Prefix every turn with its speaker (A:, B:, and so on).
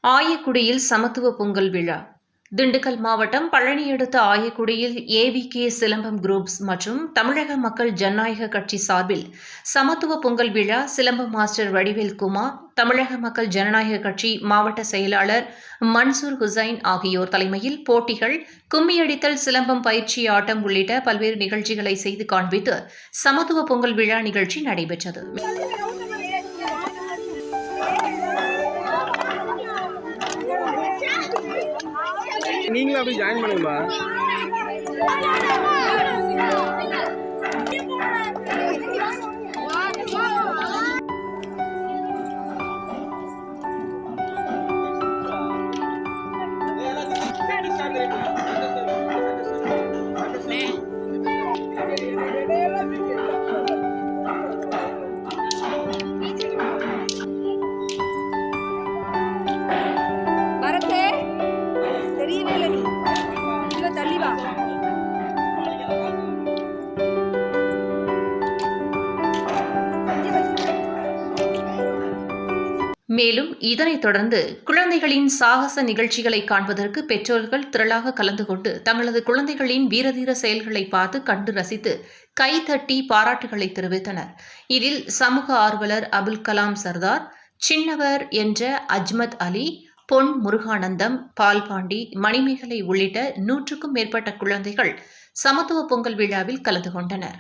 A: ஆயக்குடியில் சமத்துவ பொங்கல் விழா. திண்டுக்கல் மாவட்டம் பழனி அடுத்த ஆயக்குடியில் ஏவிகே சிலம்பம் குரூப்ஸ் மற்றும் தமிழக மக்கள் ஜனநாயக கட்சி சார்பில் சமத்துவ பொங்கல் விழா சிலம்பம் மாஸ்டர் வடிவேல் குமார், தமிழக மக்கள் ஜனநாயக கட்சி மாவட்ட செயலாளர் மன்சூர் ஹுசைன் ஆகியோர் தலைமையில் போட்டிகள், கும்மியடித்தல், சிலம்பம் பயிற்சி, ஆட்டம் உள்ளிட்ட பல்வேறு நிகழ்ச்சிகளை செய்து காண்பித்து சமத்துவ பொங்கல் விழா நிகழ்ச்சி நடைபெற்றது.
B: நீங்களும் அப்படி ஜாயின் பண்ணுங்கம்மா.
A: மேலும் இதனைத் தொடர்ந்து குழந்தைகளின் சாகச நிகழ்ச்சிகளை காண்பதற்கு பெற்றோர்கள் திரளாக கலந்து கொண்டு தங்களது குழந்தைகளின் வீரதீர செயல்களை பார்த்து கண்டு ரசித்து கைதட்டி பாராட்டுகளை தெரிவித்தனர். இதில் சமூக ஆர்வலர் அபுல் கலாம் சர்தார், சின்னவர் என்ற அஜ்மத் அலி, பொன் முருகானந்தம், பால்பாண்டி, மணிமேகலை உள்ளிட்ட 100க்கும் மேற்பட்ட குழந்தைகள் சமத்துவ பொங்கல் விழாவில் கலந்து கொண்டனர்.